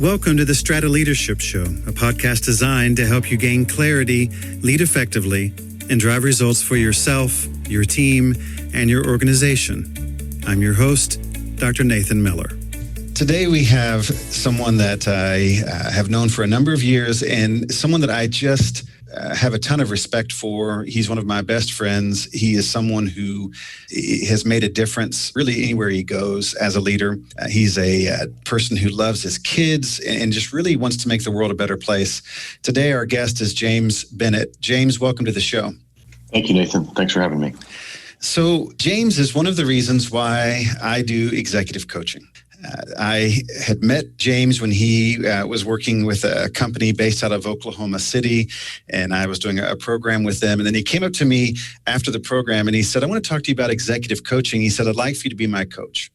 Welcome to the Strata Leadership Show, a podcast designed to help you gain clarity, lead effectively, and drive results for yourself, your team, and your organization. I'm your host, Dr. Nathan Miller. Today we have someone that I have known for a number of years and someone that I just have a ton of respect for. He's one of my best friends. He is someone who has made a difference really anywhere he goes as a leader. He's a person who loves his kids and just really wants to make the world a better place. Today, our guest is James Bennett. James, welcome to the show. Thank you, Nathan. Thanks for having me. So James is one of the reasons why I do executive coaching. I had met James when he was working with a company based out of Oklahoma City, and I was doing a program with them. And then he came up to me after the program and he said, I want to talk to you about executive coaching. He said, I'd like for you to be my coach.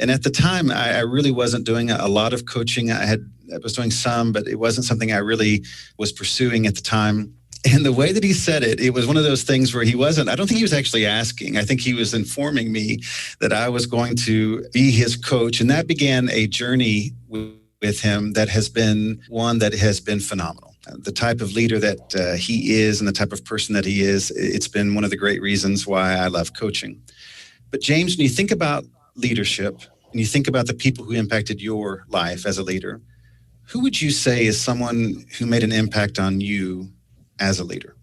And at the time, I really wasn't doing a lot of coaching. I was doing some, but it wasn't something I really was pursuing at the time. And the way that he said it, it was one of those things where I don't think he was actually asking. I think he was informing me that I was going to be his coach. And that began a journey with him that has been one that has been phenomenal. The type of leader that he is and the type of person that he is, it's been one of the great reasons why I love coaching. But James, when you think about leadership and you think about the people who impacted your life as a leader, who would you say is someone who made an impact on you as a leader?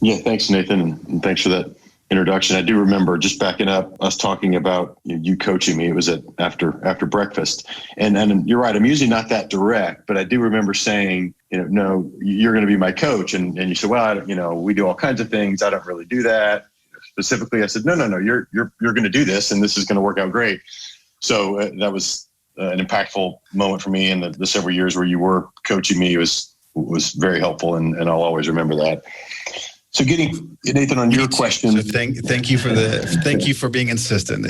Yeah, thanks, Nathan, and thanks for that introduction. I do remember, just backing up, us talking about you coaching me. It was after breakfast, and you're right. I'm usually not that direct, but I do remember saying, no, you're going to be my coach, and you said, well, we do all kinds of things. I don't really do that. Specifically, I said, no, you're going to do this, and this is going to work out great. So that was an impactful moment for me, and the several years where you were coaching me was very helpful, and I'll always remember that. So getting Nathan on your question. So thank you for being insistent.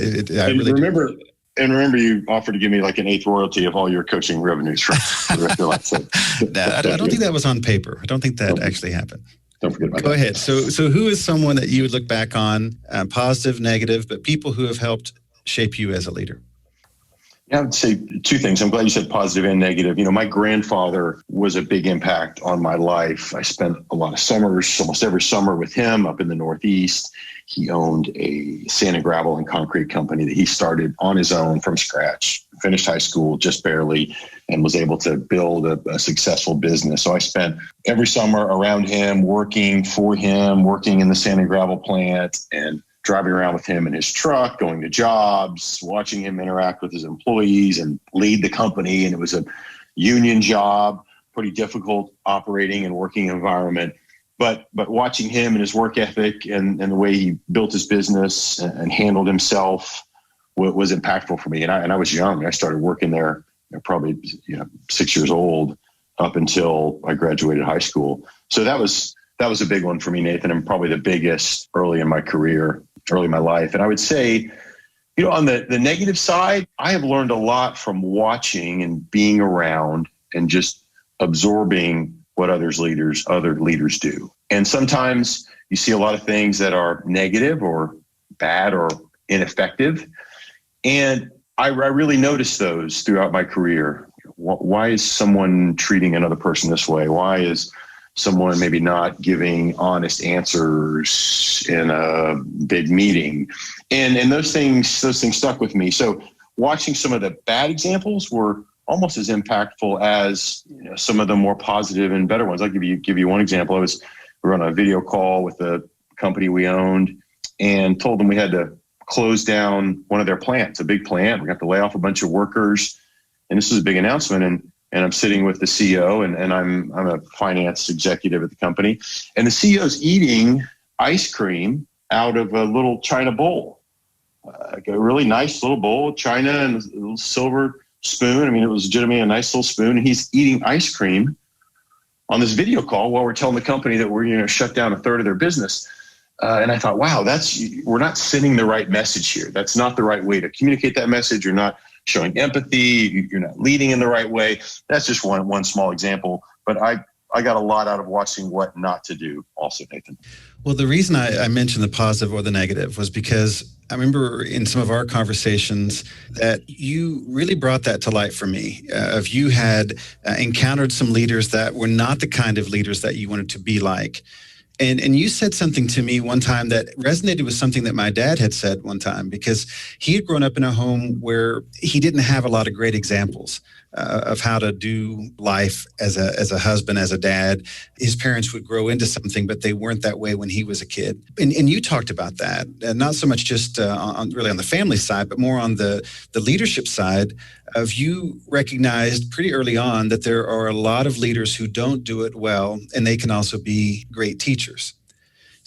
Remember you offered to give me like an eighth royalty of all your coaching revenues for the rest of your life. So, I don't think that was on paper. I don't think that actually happened. Don't forget about that. Go ahead. So who is someone that you would look back on, positive, negative, but people who have helped shape you as a leader? Yeah, I would say two things. I'm glad you said positive and negative. My grandfather was a big impact on my life. I spent a lot of summers, almost every summer with him up in the Northeast. He owned a sand and gravel and concrete company that he started on his own from scratch, finished high school just barely, and was able to build a successful business. So I spent every summer around him, working for him, working in the sand and gravel plant, and driving around with him in his truck, going to jobs, watching him interact with his employees and lead the company. And it was a union job, pretty difficult operating and working environment. But watching him and his work ethic and the way he built his business and handled himself was impactful for me. And I was young. I started working there probably 6 years old up until I graduated high school. So that was a big one for me, Nathan, and probably the biggest early in my career, early in my life. And I would say, on the negative side, I have learned a lot from watching and being around and just absorbing what other leaders do. And sometimes you see a lot of things that are negative or bad or ineffective. And I really noticed those throughout my career. Why is someone treating another person this way? Why is someone maybe not giving honest answers in a big meeting? And those things stuck with me. So watching some of the bad examples were almost as impactful as some of the more positive and better ones. I'll give you one example. We were on a video call with a company we owned and told them we had to close down one of their plants, a big plant. We have to lay off a bunch of workers. And this was a big announcement. And I'm sitting with the CEO and I'm a finance executive at the company. And the CEO's eating ice cream out of a little China bowl, like a really nice little bowl of China and a little silver spoon. I mean, it was legitimately a nice little spoon. And he's eating ice cream on this video call while we're telling the company that we're shut down a third of their business. And I thought, wow, we're not sending the right message here. That's not the right way to communicate that message. You're not showing empathy. You're not leading in the right way. That's just one small example. But I got a lot out of watching what not to do also, Nathan. Well, the reason I mentioned the positive or the negative was because I remember in some of our conversations that you really brought that to light for me. Of you had encountered some leaders that were not the kind of leaders that you wanted to be like. And you said something to me one time that resonated with something that my dad had said one time, because he had grown up in a home where he didn't have a lot of great examples of how to do life as a husband, as a dad. His parents would grow into something, but they weren't that way when he was a kid. And you talked about that, and not so much just really on the family side, but more on the leadership side of you recognized pretty early on that there are a lot of leaders who don't do it well, and they can also be great teachers.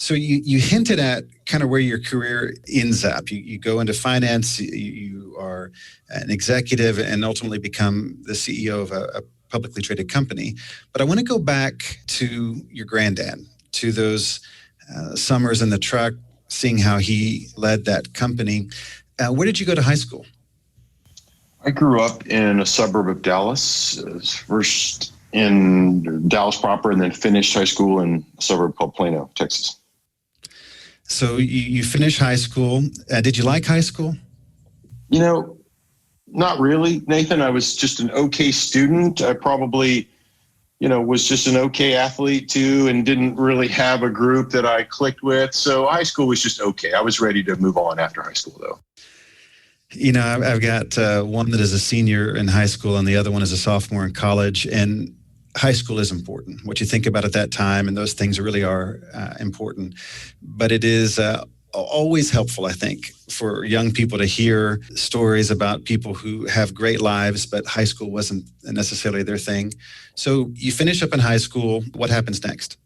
So you hinted at kind of where your career ends up. You go into finance, you are an executive, and ultimately become the CEO of a publicly traded company. But I want to go back to your granddad, to those summers in the truck, seeing how he led that company. Where did you go to high school? I grew up in a suburb of Dallas, first in Dallas proper, and then finished high school in a suburb called Plano, Texas. So you finished high school. Did you like high school? Not really, Nathan. I was just an okay student. I probably, was just an okay athlete too, and didn't really have a group that I clicked with. So high school was just okay. I was ready to move on after high school, though. I've got one that is a senior in high school and the other one is a sophomore in college. And high school is important. What you think about at that time, and those things really are important. But it is always helpful, I think, for young people to hear stories about people who have great lives, but high school wasn't necessarily their thing. So you finish up in high school. What happens next?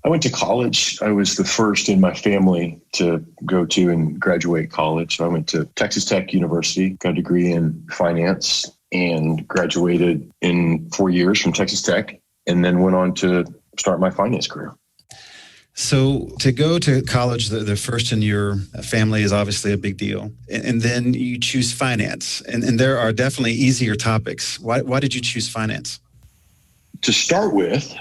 I went to college. I was the first in my family to go to and graduate college. So I went to Texas Tech University, got a degree in finance, and graduated in 4 years from Texas Tech, and then went on to start my finance career. So to go to college, the first in your family is obviously a big deal. And then you choose finance. And there are definitely easier topics. Why did you choose finance? To start with,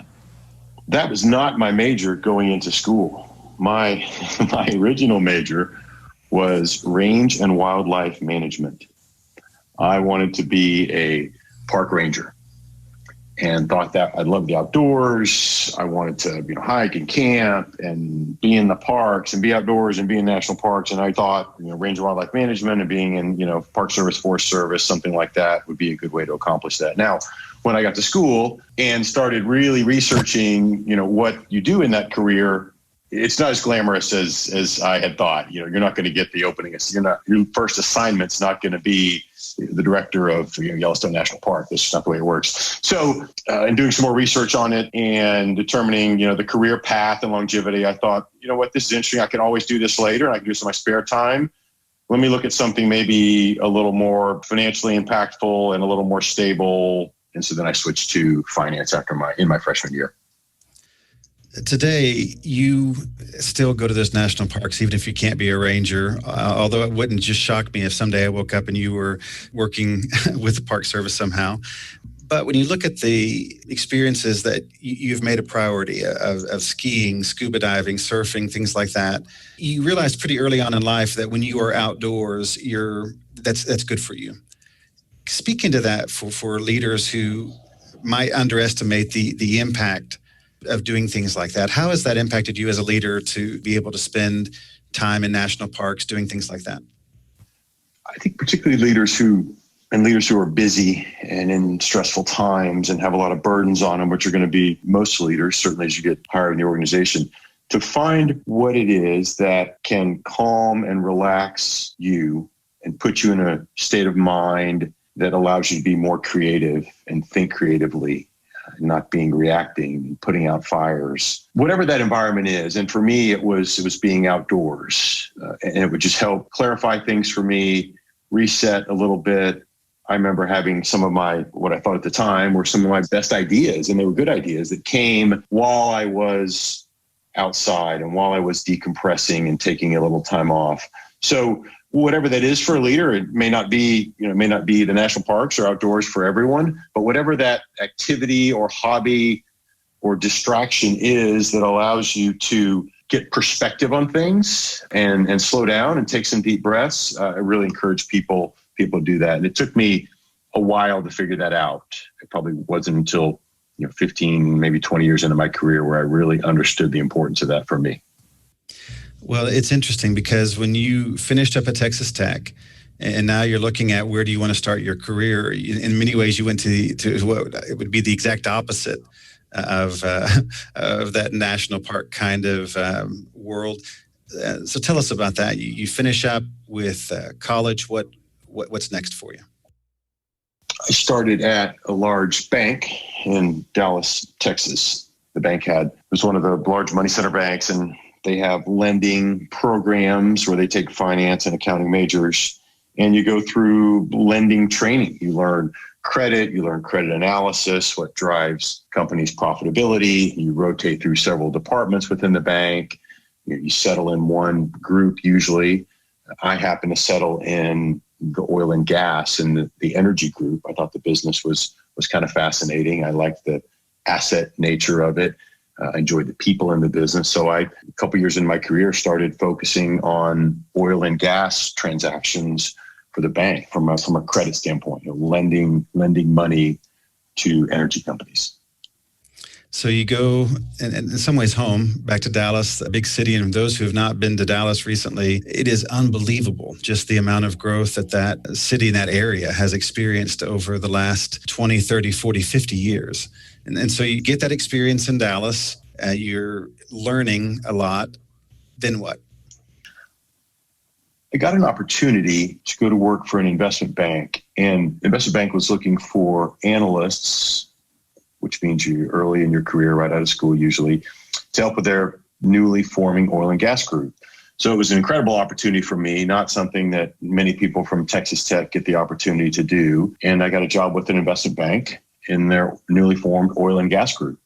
that was not my major going into school. My original major was range and wildlife management. I wanted to be a park ranger and thought that I loved the outdoors. I wanted to, hike and camp and be in the parks and be outdoors and be in national parks. And I thought, range and wildlife management and being in, Park Service, Forest Service, something like that would be a good way to accomplish that. Now, when I got to school and started really researching, what you do in that career, it's not as glamorous as I had thought. You're not going to get the opening. Your first assignment's not going to be the director of Yellowstone National Park. That's just not the way it works. So in doing some more research on it and determining, the career path and longevity, I thought, this is interesting. I can always do this later. And I can do this in my spare time. Let me look at something maybe a little more financially impactful and a little more stable. And so then I switched to finance in my freshman year. Today, you still go to those national parks, even if you can't be a ranger, although it wouldn't just shock me if someday I woke up and you were working with the Park Service somehow. But when you look at the experiences that you've made a priority of skiing, scuba diving, surfing, things like that, you realize pretty early on in life that when you are outdoors, that's good for you. Speaking to that for leaders who might underestimate the impact of doing things like that, how has that impacted you as a leader to be able to spend time in national parks doing things like that? I think particularly leaders who are busy and in stressful times and have a lot of burdens on them, which are going to be most leaders, certainly as you get higher in the organization, to find what it is that can calm and relax you and put you in a state of mind that allows you to be more creative and think creatively, not being reacting, putting out fires, whatever that environment is. And for me, it was being outdoors, and it would just help clarify things for me, reset a little bit. I remember having some of what I thought at the time were some of my best ideas, and they were good ideas that came while I was outside and while I was decompressing and taking a little time off. So whatever that is for a leader, it may not be the national parks or outdoors for everyone, but whatever that activity or hobby or distraction is that allows you to get perspective on things and slow down and take some deep breaths. I really encourage people to do that. And it took me a while to figure that out. It probably wasn't until 15, maybe 20 years into my career where I really understood the importance of that for me. Well, it's interesting because when you finished up at Texas Tech and now you're looking at where do you want to start your career, in many ways you went to what it would be the exact opposite of that national park kind of world. So tell us about that. You finish up with college. What's next for you? I started at a large bank in Dallas, Texas. The bank was one of the large money center banks, and they have lending programs where they take finance and accounting majors, and you go through lending training. You learn credit, you learn credit analysis, what drives companies' profitability. You rotate through several departments within the bank. You settle in one group usually. I happen to settle in the oil and gas and the energy group. I thought the business was kind of fascinating. I liked the asset nature of it. I enjoyed the people in the business. So a couple years in my career, started focusing on oil and gas transactions for the bank from a credit standpoint, lending money to energy companies. So you go, in some ways, home, back to Dallas, a big city. And those who have not been to Dallas recently, it is unbelievable just the amount of growth that city, that area has experienced over the last 20, 30, 40, 50 years. And so you get that experience in Dallas. You're learning a lot. Then what? I got an opportunity to go to work for an investment bank. And the investment bank was looking for analysts, which means you're early in your career, right out of school usually, to help with their newly forming oil and gas group. So it was an incredible opportunity for me, not something that many people from Texas Tech get the opportunity to do. And I got a job with an investment bank in their newly formed oil and gas group,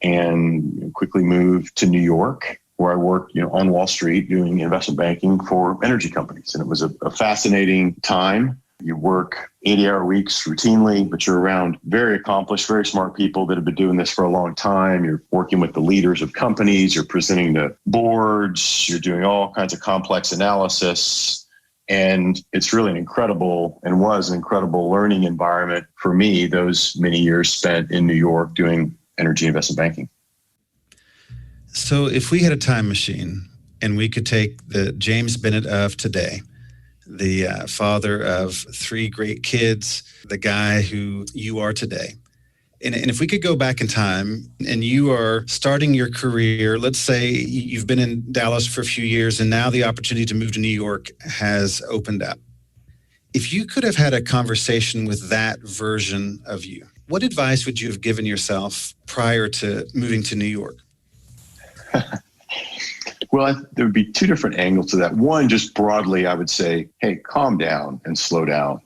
and quickly moved to New York, where I worked on Wall Street doing investment banking for energy companies. And it was a fascinating time. You work 80-hour weeks routinely, but you're around very accomplished, very smart people that have been doing this for a long time. You're working with the leaders of companies. You're presenting to boards. You're doing all kinds of complex analysis. And it's really was an incredible learning environment for me, those many years spent in New York doing energy investment banking. So if we had a time machine and we could take the James Bennett of today, the father of 3 great kids, the guy who you are today. And if we could go back in time and you are starting your career, let's say you've been in Dallas for a few years and now the opportunity to move to New York has opened up. If you could have had a conversation with that version of you, what advice would you have given yourself prior to moving to New York? Well, there would be 2 different angles to that. One, just broadly, I would say, hey, calm down and slow down.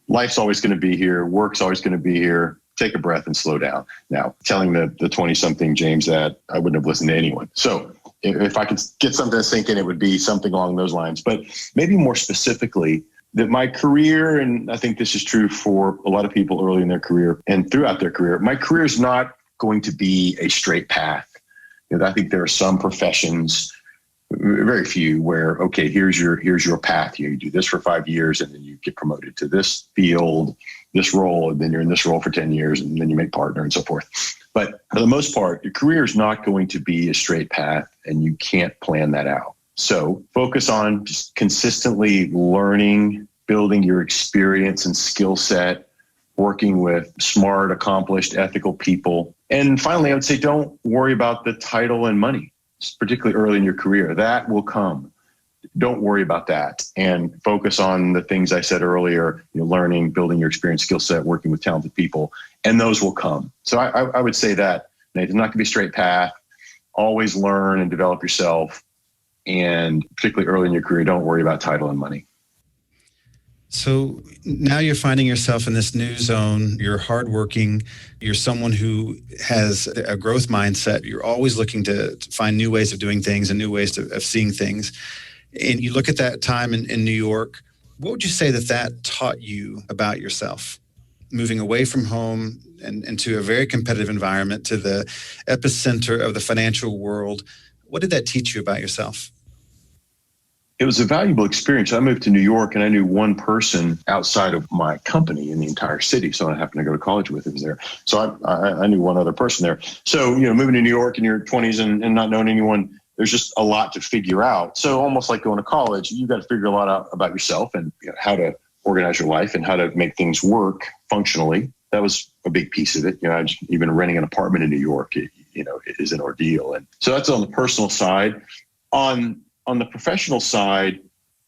Life's always going to be here. Work's always going to be here. Take a breath and slow down. Now, telling the 20-something James that, I wouldn't have listened to anyone. So if I could get something to sink in, it would be something along those lines. But maybe more specifically, that my career, and I think this is true for a lot of people early in their career and throughout their career, my career is not going to be a straight path. I think there are some professions, very few, where, okay, here's your path. You do this for 5 years and then you get promoted to this field, this role, and then you're in this role for 10 years and then you make partner and so forth. But for the most part, your career is not going to be a straight path and you can't plan that out. So focus on just consistently learning, building your experience and skill set, working with smart, accomplished, ethical people. And finally, I would say don't worry about the title and money, particularly early in your career. That will come. Don't worry about that and focus on the things I said earlier, learning, building your experience, skill set, working with talented people, and those will come. So I would say that it's not going to be a straight path. Always learn and develop yourself. And particularly early in your career, don't worry about title and money. So now you're finding yourself in this new zone. You're hardworking. You're someone who has a growth mindset. You're always looking to find new ways of doing things and new ways of seeing things. and you look at that time in New York, what would you say that taught you about yourself? Moving away from home and into a very competitive environment, to the epicenter of the financial world. What did that teach you about yourself? It was a valuable experience. I moved to New York and I knew one person outside of my company in the entire city. So I happened to go to college with, was there. So I knew one other person there. So, moving to New York in your 20s and not knowing anyone, there's just a lot to figure out. So almost like going to college, you got to figure a lot out about yourself and how to organize your life and how to make things work functionally. That was a big piece of it. Even renting an apartment in New York, is an ordeal. And so that's on the personal side. On the professional side,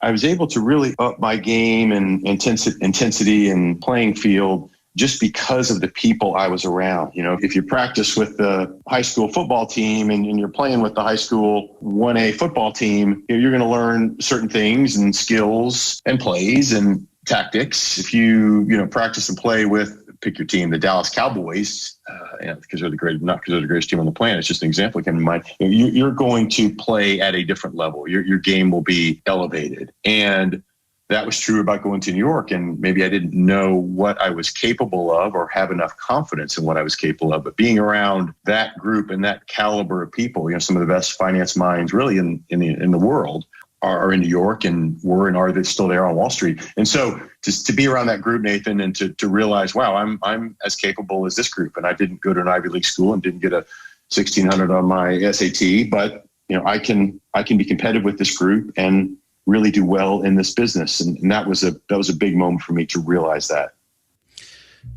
I was able to really up my game and intensity and playing field just because of the people I was around. If you practice with the high school football team and you're playing with the high school 1A football team, you're going to learn certain things and skills and plays and tactics. If you practice and play with, pick your team, the Dallas Cowboys, because they're not because they're the greatest team on the planet. It's just an example that came to mind. You're going to play at a different level. Your game will be elevated. And that was true about going to New York. And maybe I didn't know what I was capable of or have enough confidence in what I was capable of. But being around that group and that caliber of people, some of the best finance minds really in the world are in New York and were and are still there on Wall Street. And so to be around that group, Nathan, and to realize, wow, I'm as capable as this group. And I didn't go to an Ivy League school and didn't get a 1600 on my SAT, but I can be competitive with this group and really do well in this business. And that was a big moment for me to realize that.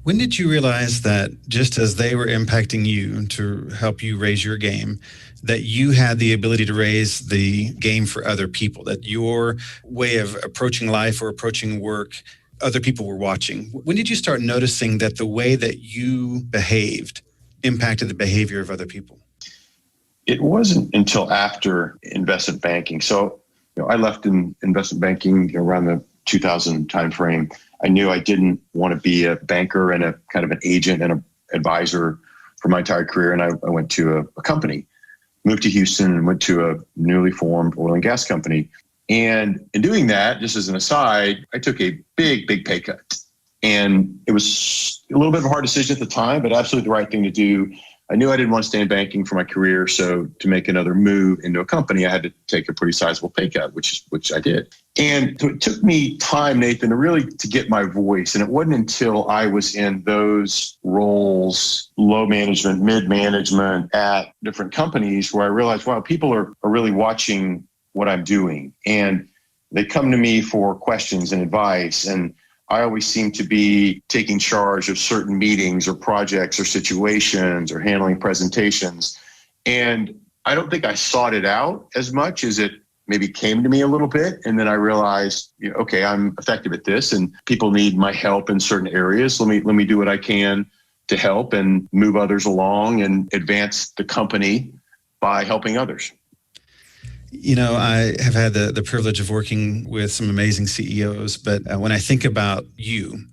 When did you realize that just as they were impacting you to help you raise your game, that you had the ability to raise the game for other people, that your way of approaching life or approaching work, other people were watching? When did you start noticing that the way that you behaved impacted the behavior of other people? It wasn't until after investment banking. So, I left in investment banking around the 2000 timeframe. I knew I didn't want to be a banker and a kind of an agent and an advisor for my entire career. And I went to a company, moved to Houston and went to a newly formed oil and gas company. And in doing that, just as an aside, I took a big pay cut. And it was a little bit of a hard decision at the time, but absolutely the right thing to do. I knew I didn't want to stay in banking for my career. So to make another move into a company, I had to take a pretty sizable pay cut, which I did. And so it took me time, Nathan, to get my voice. And it wasn't until I was in those roles, low management, mid management at different companies, where I realized, wow, people are really watching what I'm doing. And they come to me for questions and advice. And I always seem to be taking charge of certain meetings or projects or situations or handling presentations. And I don't think I sought it out as much as it maybe came to me a little bit. And then I realized, okay, I'm effective at this and people need my help in certain areas. Let me do what I can to help and move others along and advance the company by helping others. I have had the privilege of working with some amazing CEOs, but when I think about you,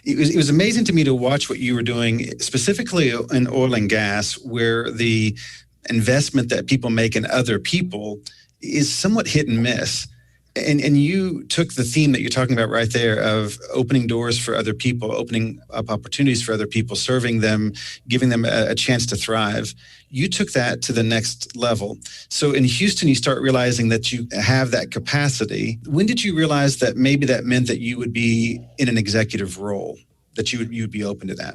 it was amazing to me to watch what you were doing, specifically in oil and gas, where the investment that people make in other people is somewhat hit and miss. And you took the theme that you're talking about right there of opening doors for other people, opening up opportunities for other people, serving them, giving them a chance to thrive. You took that to the next level. So in Houston, you start realizing that you have that capacity. When did you realize that maybe that meant that you would be in an executive role, that you'd be open to that?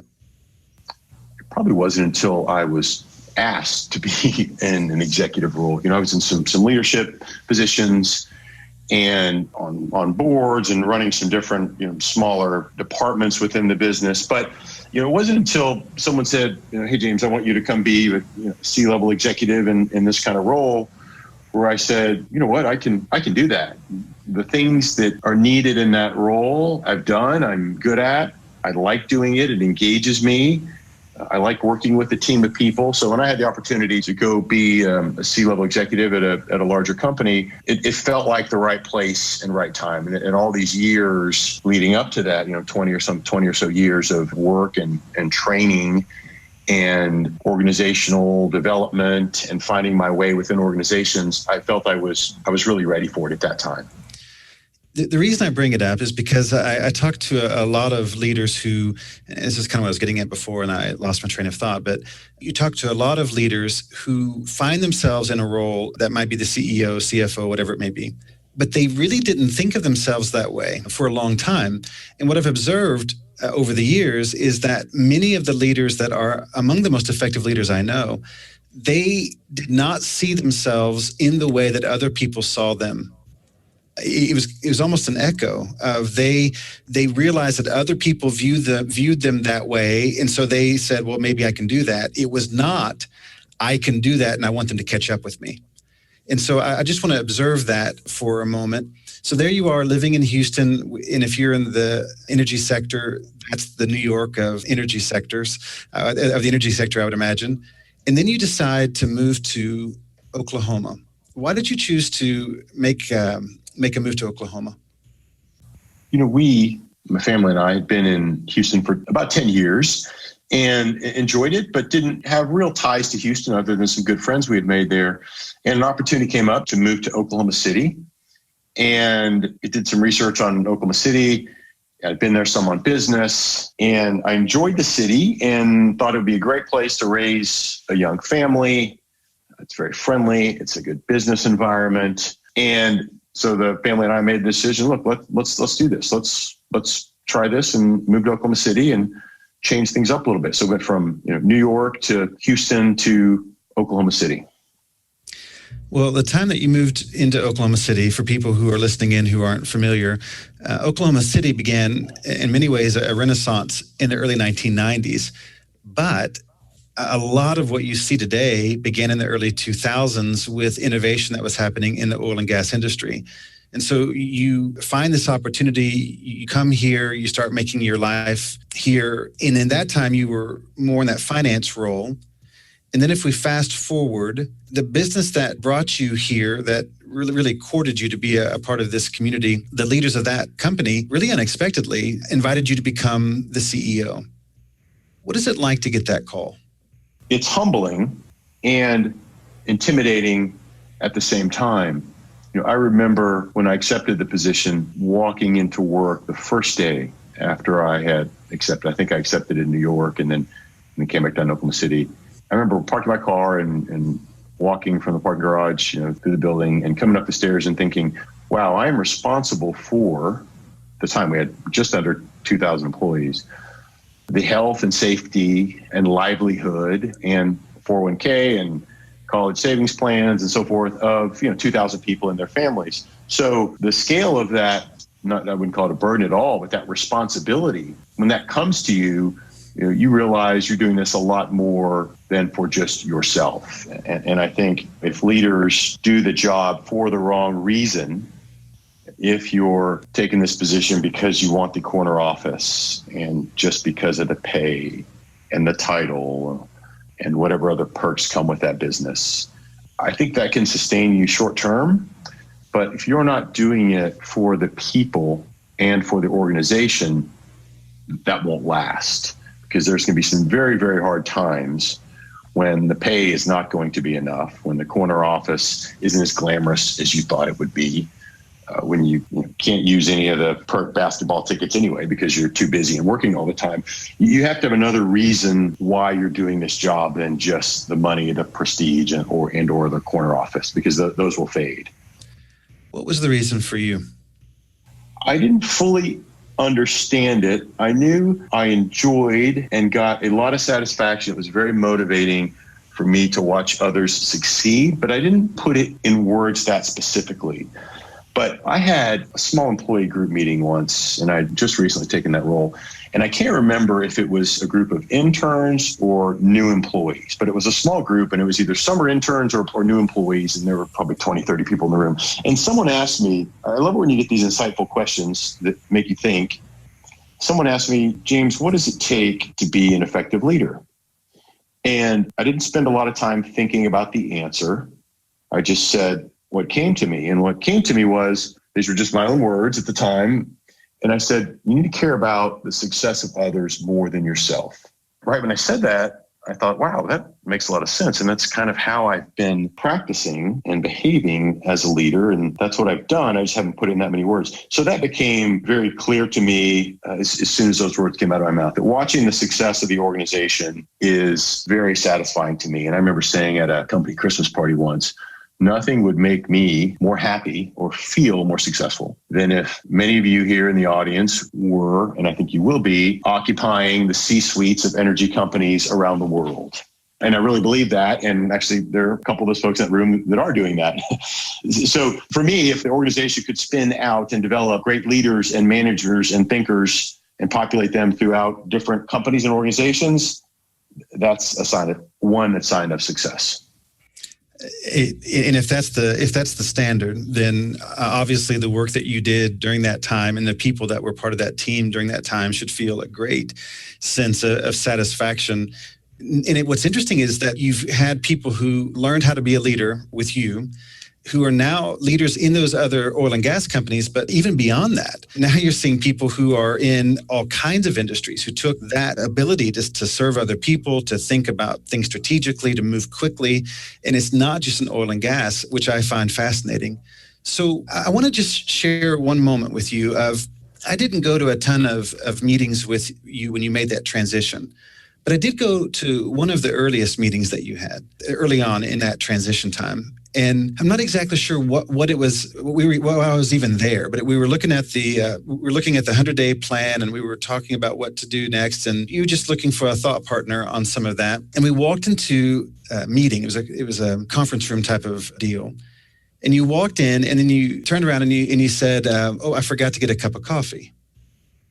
It probably wasn't until I was asked to be in an executive role. I was in some leadership positions and on boards and running some different, smaller departments within the business. But, it wasn't until someone said, hey, James, I want you to come be a C-level executive in this kind of role, where I said, you know what, I can do that. The things that are needed in that role, I've done, I'm good at. I like doing it. It engages me. I like working with a team of people. So when I had the opportunity to go be a C-level executive at a larger company, it felt like the right place and right time. And all these years leading up to that, 20 or so years of work and training and organizational development and finding my way within organizations, I felt I was really ready for it at that time. The reason I bring it up is because I talked to a lot of leaders who, and this is kind of what I was getting at before and I lost my train of thought, but you talk to a lot of leaders who find themselves in a role that might be the CEO, CFO, whatever it may be, but they really didn't think of themselves that way for a long time. And what I've observed over the years is that many of the leaders that are among the most effective leaders I know, they did not see themselves in the way that other people saw them. It was almost an echo of they realized that other people viewed them that way, and so they said, well, maybe I can do that. It was not, I can do that and I want them to catch up with me. And so I just want to observe that for a moment. So there you are living in Houston, and if you're in the energy sector, that's the New York of energy sectors, of the energy sector, I would imagine. And then you decide to move to Oklahoma. Why did you choose to make a move to Oklahoma? My family and I had been in Houston for about 10 years and enjoyed it, but didn't have real ties to Houston other than some good friends we had made there. And an opportunity came up to move to Oklahoma City. And I did some research on Oklahoma City. I'd been there some on business, and I enjoyed the city and thought it would be a great place to raise a young family. It's very friendly. It's a good business environment. And so the family and I made the decision, look, let's do this. Let's try this and move to Oklahoma City and change things up a little bit. So we went from New York to Houston to Oklahoma City. Well, the time that you moved into Oklahoma City, for people who are listening in who aren't familiar, Oklahoma City began in many ways a renaissance in the early 1990s. But a lot of what you see today began in the early 2000s with innovation that was happening in the oil and gas industry. And so you find this opportunity, you come here, you start making your life here. And in that time, you were more in that finance role. And then if we fast forward, the business that brought you here, that really courted you to be a part of this community, the leaders of that company really unexpectedly invited you to become the CEO. What is it like to get that call? It's humbling and intimidating at the same time. I remember when I accepted the position, walking into work the first day after I had accepted. I think I accepted in New York and then came back down to Oklahoma City. I remember parking my car and walking from the parking garage, through the building and coming up the stairs and thinking, wow, I am responsible for, at the time we had just under 2,000 employees, the health and safety and livelihood and 401k and college savings plans and so forth of 2,000 people and their families. So the scale of that, I wouldn't call it a burden at all, but that responsibility, when that comes to you, you realize you're doing this a lot more than for just yourself. And I think if leaders do the job for the wrong reason, if you're taking this position because you want the corner office and just because of the pay and the title and whatever other perks come with that business, I think that can sustain you short term. But if you're not doing it for the people and for the organization, that won't last, because there's going to be some very, very hard times when the pay is not going to be enough, when the corner office isn't as glamorous as you thought it would be, when you can't use any of the perk basketball tickets anyway because you're too busy and working all the time. You have to have another reason why you're doing this job than just the money, the prestige, or the corner office, because those will fade. What was the reason for you? I didn't fully understand it. I knew I enjoyed and got a lot of satisfaction. It was very motivating for me to watch others succeed, but I didn't put it in words that specifically. But I had a small employee group meeting once, and I'd just recently taken that role. And I can't remember if it was a group of interns or new employees, but it was a small group, and it was either summer interns or new employees, and there were probably 20, 30 people in the room. And someone asked me, I love it when you get these insightful questions that make you think. Someone asked me, James, what does it take to be an effective leader? And I didn't spend a lot of time thinking about the answer. I just said what came to me. And what came to me was, these were just my own words at the time. And I said, you need to care about the success of others more than yourself. Right when I said that, I thought, wow, that makes a lot of sense. And that's kind of how I've been practicing and behaving as a leader. And that's what I've done. I just haven't put in that many words. So that became very clear to me as soon as those words came out of my mouth, that watching the success of the organization is very satisfying to me. And I remember saying at a company Christmas party once, nothing would make me more happy or feel more successful than if many of you here in the audience were, and I think you will be, occupying the C-suites of energy companies around the world. And I really believe that. And actually, there are a couple of those folks in that room that are doing that. So for me, if the organization could spin out and develop great leaders and managers and thinkers and populate them throughout different companies and organizations, that's a sign of success. And if that's the standard, then obviously the work that you did during that time and the people that were part of that team during that time should feel a great sense of satisfaction. And what's interesting is that you've had people who learned how to be a leader with you, who are now leaders in those other oil and gas companies, but even beyond that, now you're seeing people who are in all kinds of industries who took that ability to serve other people, to think about things strategically, to move quickly. And it's not just in oil and gas, which I find fascinating. So I want to just share one moment with you of, I didn't go to a ton of meetings with you when you made that transition, but I did go to one of the earliest meetings that you had early on in that transition time. And I'm not exactly sure what it was. I was even there, but we were looking at the 100-day plan, and we were talking about what to do next. And you were just looking for a thought partner on some of that. And we walked into a meeting. It was a conference room type of deal. And you walked in, and then you turned around and you said, "Oh, I forgot to get a cup of coffee."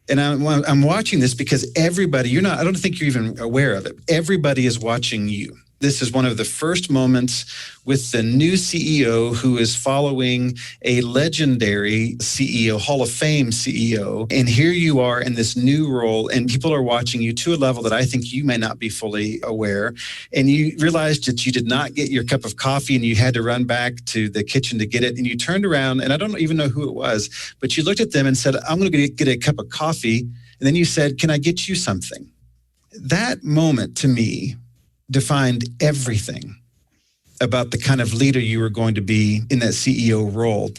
And I'm watching this because everybody, I don't think you're even aware of it. Everybody is watching you. This is one of the first moments with the new CEO who is following a legendary CEO, Hall of Fame CEO. And here you are in this new role, and people are watching you to a level that I think you may not be fully aware. And you realized that you did not get your cup of coffee and you had to run back to the kitchen to get it. And you turned around, and I don't even know who it was, but you looked at them and said, "I'm going to get a cup of coffee." And then you said, "Can I get you something?" That moment to me defined everything about the kind of leader you were going to be in that CEO role,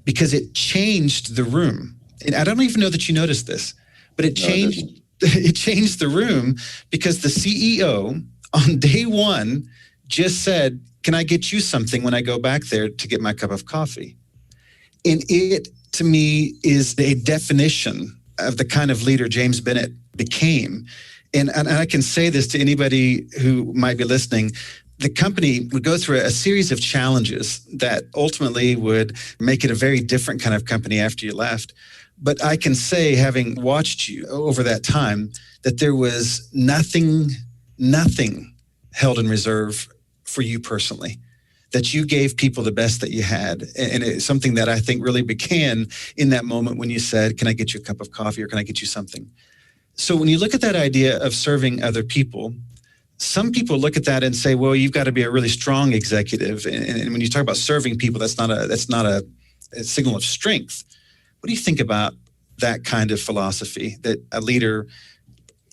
because it changed the room. And I don't even know that you noticed this, but it changed the room, because the CEO on day one just said, "Can I get you something when I go back there to get my cup of coffee?" And it, to me, is a definition of the kind of leader James Bennett became. And I can say this to anybody who might be listening. The company would go through a series of challenges that ultimately would make it a very different kind of company after you left. But I can say, having watched you over that time, that there was nothing held in reserve for you personally, that you gave people the best that you had. And it's something that I think really began in that moment when you said, "Can I get you a cup of coffee, or can I get you something?" So when you look at that idea of serving other people, some people look at that and say, "Well, you've got to be a really strong executive." And when you talk about serving people, that's not a signal of strength. What do you think about that kind of philosophy, that a leader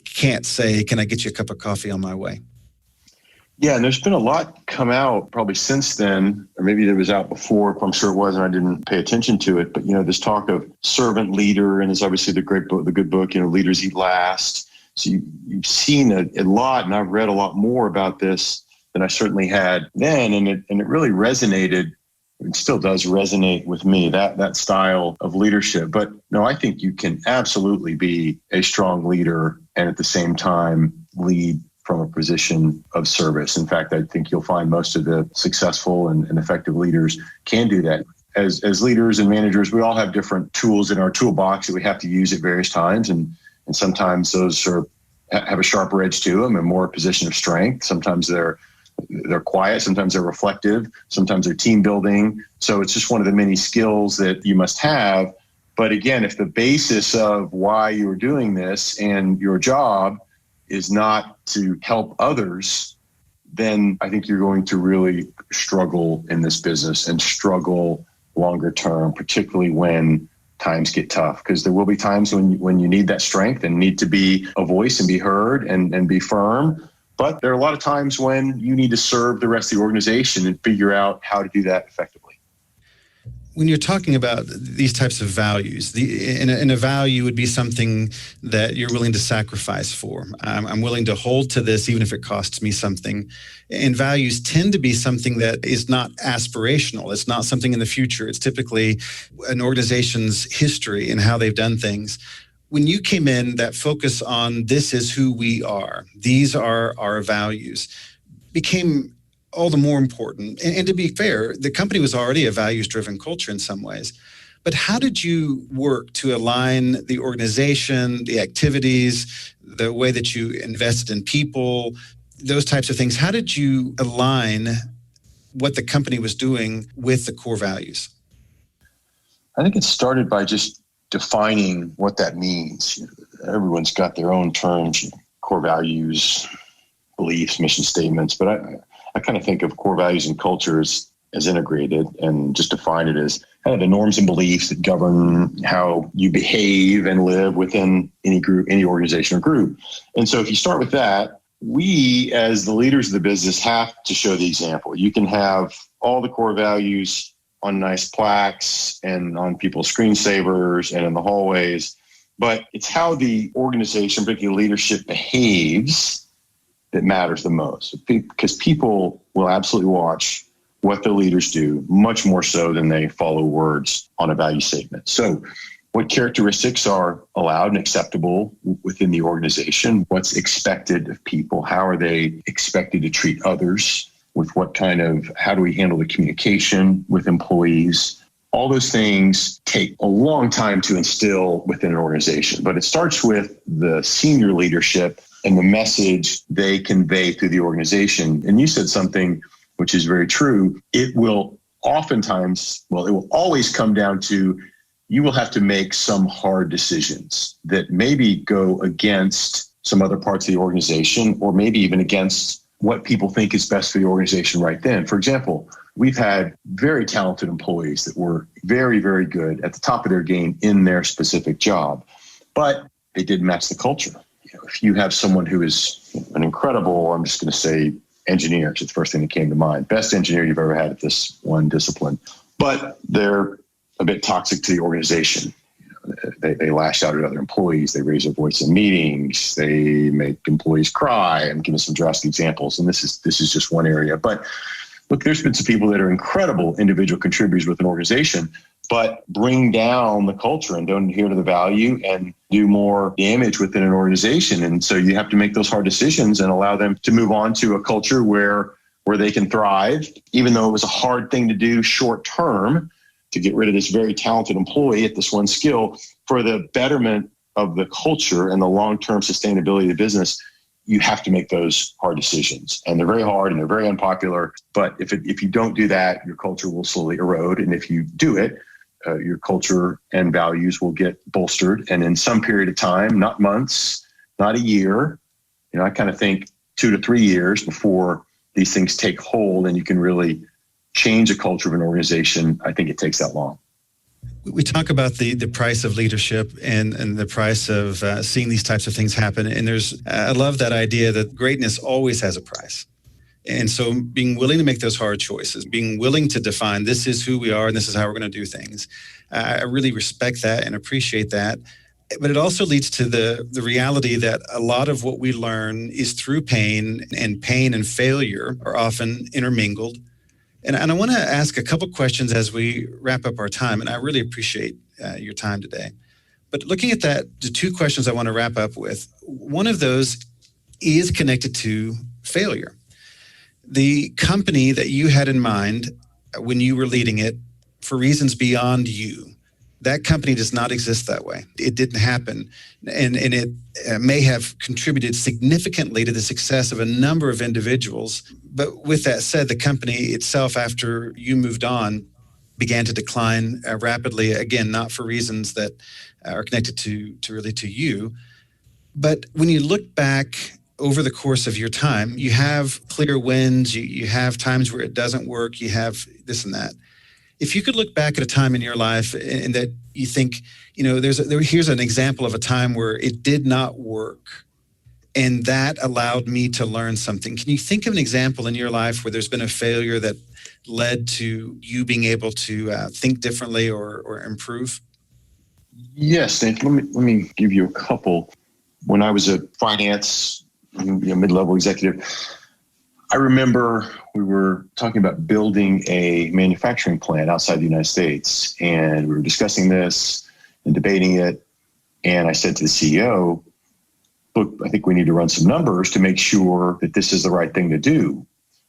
can't say, "Can I get you a cup of coffee on my way"? Yeah, and there's been a lot come out probably since then, or maybe it was out before. I'm sure it was, and I didn't pay attention to it. But this talk of servant leader, and it's obviously the good book, Leaders Eat Last. So you've seen a lot, and I've read a lot more about this than I certainly had then, and it really resonated. It still does resonate with me, that style of leadership. But no, I think you can absolutely be a strong leader and at the same time lead from a position of service. In fact, I think you'll find most of the successful and effective leaders can do that. As leaders and managers, we all have different tools in our toolbox that we have to use at various times. And sometimes those have a sharper edge to them and more a position of strength. Sometimes they're quiet, sometimes they're reflective, sometimes they're team building. So it's just one of the many skills that you must have. But again, if the basis of why you're doing this and your job is not to help others, then I think you're going to really struggle in this business and struggle longer term, particularly when times get tough, because there will be times when you need that strength and need to be a voice and be heard and be firm. But there are a lot of times when you need to serve the rest of the organization and figure out how to do that effectively. When you're talking about these types of values, and a value would be something that you're willing to sacrifice for. I'm willing to hold to this even if it costs me something. And values tend to be something that is not aspirational. It's not something in the future. It's typically an organization's history and how they've done things. When you came in, that focus on this is who we are, these are our values, became all the more important. And to be fair, the company was already a values-driven culture in some ways. But how did you work to align the organization, the activities, the way that you invested in people, those types of things? How did you align what the company was doing with the core values? I think it started by just defining what that means. Everyone's got their own terms, core values, beliefs, mission statements, but I kind of think of core values and culture as integrated, and just define it as kind of the norms and beliefs that govern how you behave and live within any group, any organization or group. And so if you start with that, we as the leaders of the business have to show the example. You can have all the core values on nice plaques and on people's screensavers and in the hallways, but it's how the organization, particularly leadership, behaves that matters the most, because people will absolutely watch what their leaders do much more so than they follow words on a value statement. So what characteristics are allowed and acceptable within the organization? What's expected of people? How are they expected to treat others? With what kind of, how do we handle the communication with employees? All those things take a long time to instill within an organization, but it starts with the senior leadership and the message they convey through the organization. And you said something which is very true. It will oftentimes, well, it will always come down to, you will have to make some hard decisions that maybe go against some other parts of the organization, or maybe even against what people think is best for the organization right then. For example, we've had very talented employees that were very, very good at the top of their game in their specific job, but they didn't match the culture. If you have someone who is an incredible, I'm just going to say engineer, it's the first thing that came to mind, best engineer you've ever had at this one discipline, but they're a bit toxic to the organization. They lash out at other employees. They raise their voice in meetings. They make employees cry. I'm giving some drastic examples, and this is just one area. But look, there's been some people that are incredible individual contributors with an organization, but bring down the culture and don't adhere to the value and do more damage within an organization. And so you have to make those hard decisions and allow them to move on to a culture where they can thrive, even though it was a hard thing to do short term, to get rid of this very talented employee at this one skill for the betterment of the culture and the long-term sustainability of the business. You have to make those hard decisions, and they're very hard and they're very unpopular. But if you don't do that, your culture will slowly erode. And if you do it, your culture and values will get bolstered. And in some period of time, not months, not a year, I kind of think 2 to 3 years before these things take hold and you can really change a culture of an organization. I think it takes that long. We talk about the price of leadership and the price of seeing these types of things happen. And I love that idea that greatness always has a price. And so being willing to make those hard choices, being willing to define this is who we are and this is how we're going to do things. I really respect that and appreciate that. But it also leads to the reality that a lot of what we learn is through pain, and pain and failure are often intermingled. And I want to ask a couple questions as we wrap up our time, and I really appreciate your time today. But looking at that, the 2 questions I want to wrap up with, one of those is connected to failure. The company that you had in mind when you were leading it, for reasons beyond you, that company does not exist that way. It didn't happen. And it may have contributed significantly to the success of a number of individuals. But with that said, the company itself, after you moved on, began to decline rapidly, again, not for reasons that are connected to you. But when you look back over the course of your time, you have clear wins, you have times where it doesn't work, you have this and that. If you could look back at a time in your life and that you think, here's an example of a time where it did not work, And that allowed me to learn something. Can you think of an example in your life where there's been a failure that led to you being able to think differently or improve? Yes, Nathan, let me give you a couple. When I was a finance mid-level executive, I remember we were talking about building a manufacturing plant outside the United States, and we were discussing this and debating it. And I said to the CEO, look, I think we need to run some numbers to make sure that this is the right thing to do.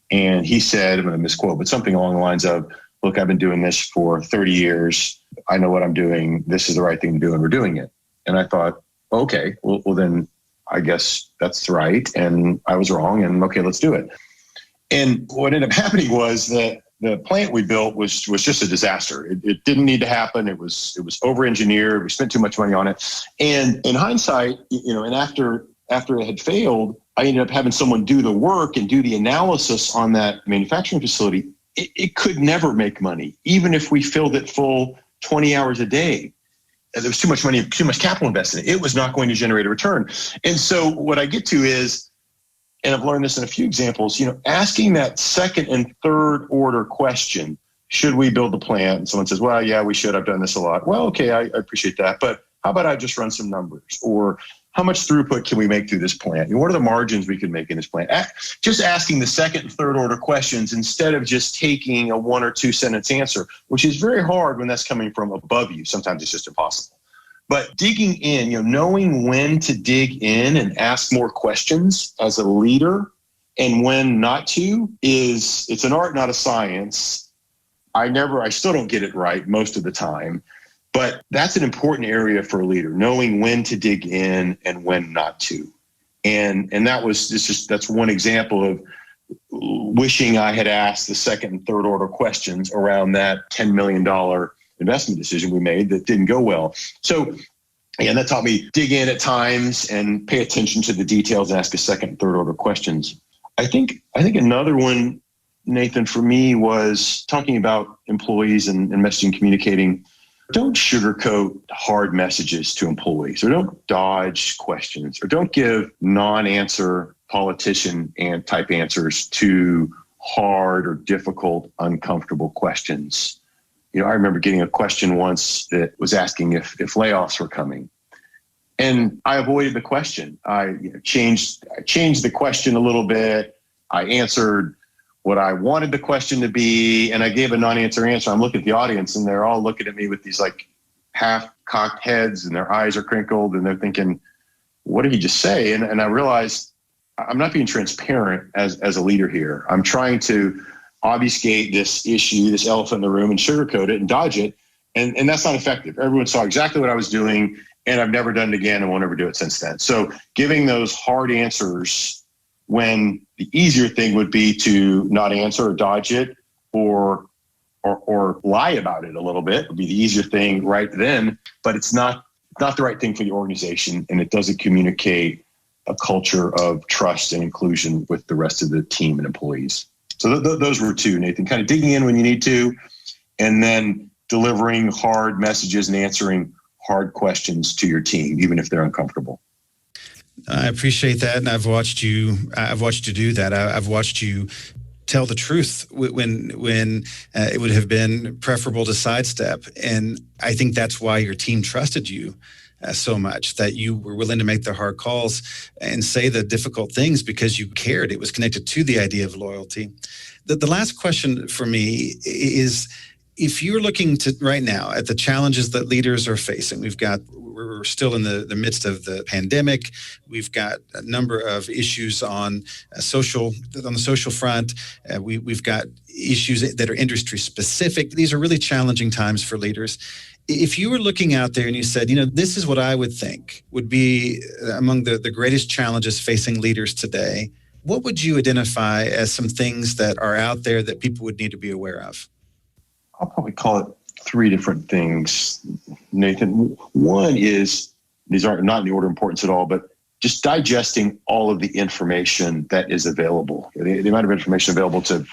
And he said, I'm going to misquote, but something along the lines of, look, I've been doing this for 30 years. I know what I'm doing. This is the right thing to do, and we're doing it. And I thought, okay, well then I guess that's right. And I was wrong, and okay, let's do it. And what ended up happening was that the plant we built was just a disaster. It didn't need to happen. It was over-engineered. We spent too much money on it. And in hindsight, and after it had failed, I ended up having someone do the work and do the analysis on that manufacturing facility. It could never make money, even if we filled it full 20 hours a day. There was too much money, too much capital invested in it. It was not going to generate a return. And so what I get to is, and I've learned this in a few examples, asking that second and third order question, should we build the plant? And someone says, well, yeah, we should. I've done this a lot. Well, okay, I appreciate that. But how about I just run some numbers? Or how much throughput can we make through this plant? What are the margins we can make in this plant? Just asking the second and third order questions instead of just taking a 1 or 2 sentence answer, which is very hard when that's coming from above you. Sometimes it's just impossible. But digging in, knowing when to dig in and ask more questions as a leader and when not to it's an art, not a science. I still don't get it right most of the time, but that's an important area for a leader, knowing when to dig in and when not to. And that's one example of wishing I had asked the second and third order questions around that $10 million investment decision we made that didn't go well. So, and that taught me dig in at times and pay attention to the details and ask a second and third order questions. I think another one, Nathan, for me was talking about employees and messaging, communicating. Don't sugarcoat hard messages to employees, or don't dodge questions, or don't give non-answer politician and type answers to hard or difficult, uncomfortable questions. I remember getting a question once that was asking if layoffs were coming. And I avoided the question. I changed the question a little bit. I answered what I wanted the question to be, and I gave a non-answer answer. I'm looking at the audience, and they're all looking at me with these like half-cocked heads, and their eyes are crinkled, and they're thinking, what did he just say? And I realized I'm not being transparent as a leader here. I'm trying to obfuscate this issue, this elephant in the room, and sugarcoat it and dodge it. And that's not effective. Everyone saw exactly what I was doing, and I've never done it again and won't ever do it since then. So giving those hard answers when the easier thing would be to not answer or dodge it or lie about it a little bit would be the easier thing right then, but it's not the right thing for the organization, and it doesn't communicate a culture of trust and inclusion with the rest of the team and employees. So those were two, Nathan, kind of digging in when you need to, and then delivering hard messages and answering hard questions to your team, even if they're uncomfortable. I appreciate that. And I've watched you do that. I've watched you tell the truth when it would have been preferable to sidestep. And I think that's why your team trusted you so much, that you were willing to make the hard calls and say the difficult things because you cared. It was connected to the idea of loyalty. The last question for me is, if you're looking to right now at the challenges that leaders are facing, we're still in the midst of the pandemic. We've got a number of issues on the social front. We've got issues that are industry specific. These are really challenging times for leaders. If you were looking out there and you said, this is what I would think would be among the greatest challenges facing leaders today, what would you identify as some things that are out there that people would need to be aware of? I'll probably call it 3 different things, Nathan. One is, these aren't not in the order of importance at all, but just digesting all of the information that is available. The amount of information available to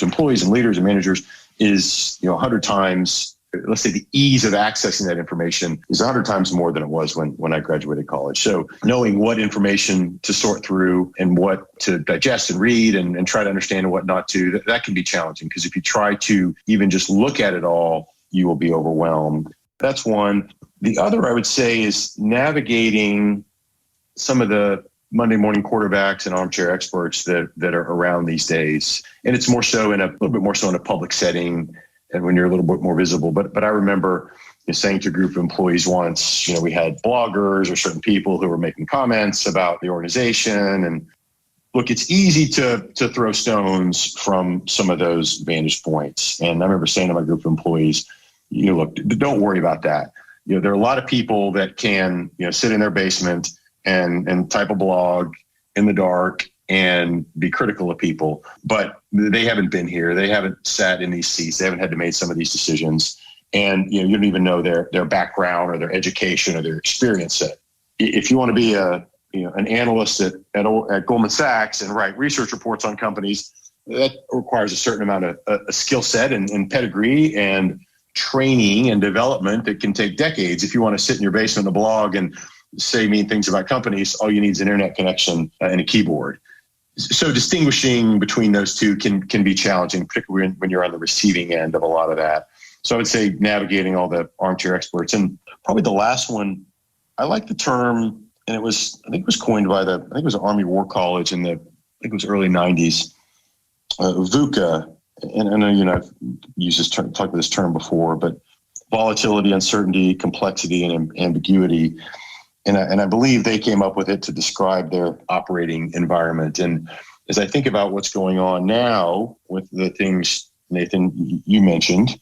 employees and leaders and managers is 100 times let's say the ease of accessing that information is 100 times more than it was when I graduated college. So knowing what information to sort through and what to digest and read and try to understand and what not to, that can be challenging, because if you try to even just look at it all, you will be overwhelmed. That's one. The other, I would say, is navigating some of the Monday morning quarterbacks and armchair experts that are around these days. And it's more so in a little bit more so in a public setting and when you're a little bit more visible. But I remember saying to a group of employees once, we had bloggers or certain people who were making comments about the organization. And look, it's easy to throw stones from some of those vantage points. And I remember saying to my group of employees, look, don't worry about that. There are a lot of people that can, sit in their basement and type a blog in the dark and be critical of people, but they haven't been here. They haven't sat in these seats. They haven't had to make some of these decisions. And you don't even know their background or their education or their experience set. If you want to be an analyst at Goldman Sachs and write research reports on companies, that requires a certain amount of a skill set and pedigree and training and development that can take decades. If you want to sit in your basement in a blog and say mean things about companies, all you need is an internet connection and a keyboard. So distinguishing between those two can be challenging, particularly when you're on the receiving end of a lot of that. So I would say navigating all the armchair experts. And probably the last one, I like the term, and I think it was coined by it was Army War College in it was early 90s, VUCA. And I know, I've used this term, talked about this term before, but volatility, uncertainty, complexity, and ambiguity. And I believe they came up with it to describe their operating environment. And as I think about what's going on now with the things, Nathan, you mentioned,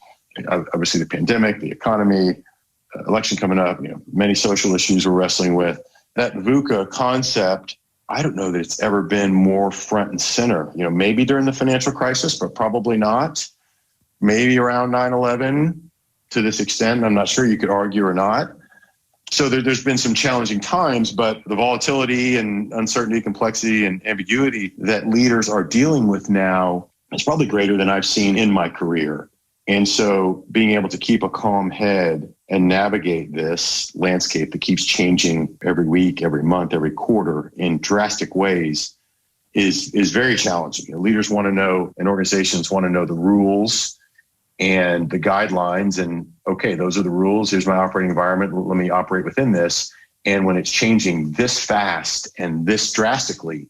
obviously the pandemic, the economy, election coming up, many social issues we're wrestling with, that VUCA concept, I don't know that it's ever been more front and center. Maybe during the financial crisis, but probably not. Maybe around 9/11 to this extent. I'm not sure, you could argue or not. So there's been some challenging times, but the volatility and uncertainty, complexity, and ambiguity that leaders are dealing with now is probably greater than I've seen in my career. And so being able to keep a calm head and navigate this landscape that keeps changing every week, every month, every quarter in drastic ways is very challenging. Leaders want to know, and organizations want to know the rules and the guidelines, and okay, those are the rules. Here's my operating environment. Let me operate within this. And when it's changing this fast and this drastically,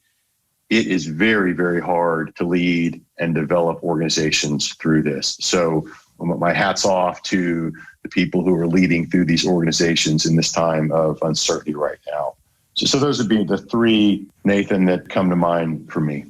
it is very, very hard to lead and develop organizations through this. So my hat's off to the people who are leading through these organizations in this time of uncertainty right now. So those would be the three, Nathan, that come to mind for me.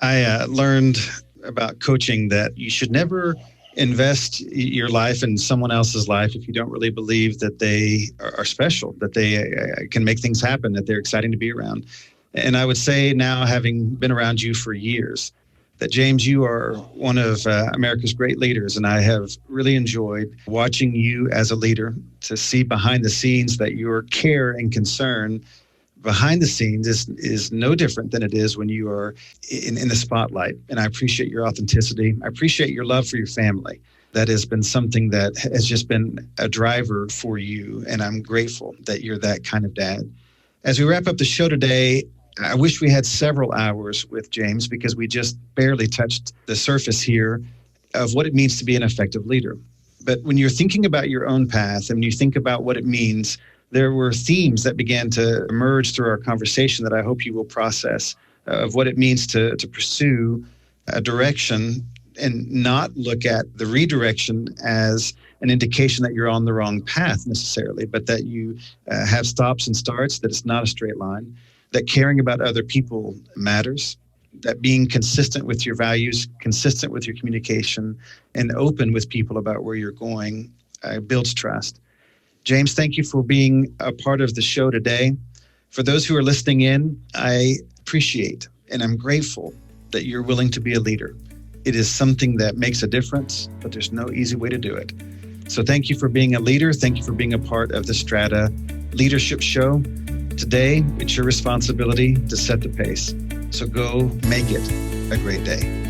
I learned about coaching that you should never invest your life in someone else's life if you don't really believe that they are special, that they can make things happen, that they're exciting to be around. And I would say now, having been around you for years, that James, you are one of America's great leaders. And I have really enjoyed watching you as a leader, to see behind the scenes that your care and concern behind the scenes is no different than it is when you are in the spotlight. And I appreciate your authenticity. I appreciate your love for your family. That has been something that has just been a driver for you. And I'm grateful that you're that kind of dad. As we wrap up the show today, I wish we had several hours with James, because we just barely touched the surface here of what it means to be an effective leader. But when you're thinking about your own path and you think about what it means, there were themes that began to emerge through our conversation that I hope you will process, of what it means to pursue a direction and not look at the redirection as an indication that you're on the wrong path necessarily, but that you have stops and starts, that it's not a straight line, that caring about other people matters, that being consistent with your values, consistent with your communication, and open with people about where you're going builds trust. James, thank you for being a part of the show today. For those who are listening in, I appreciate and I'm grateful that you're willing to be a leader. It is something that makes a difference, but there's no easy way to do it. So thank you for being a leader. Thank you for being a part of the Strata Leadership Show. Today, it's your responsibility to set the pace. So go make it a great day.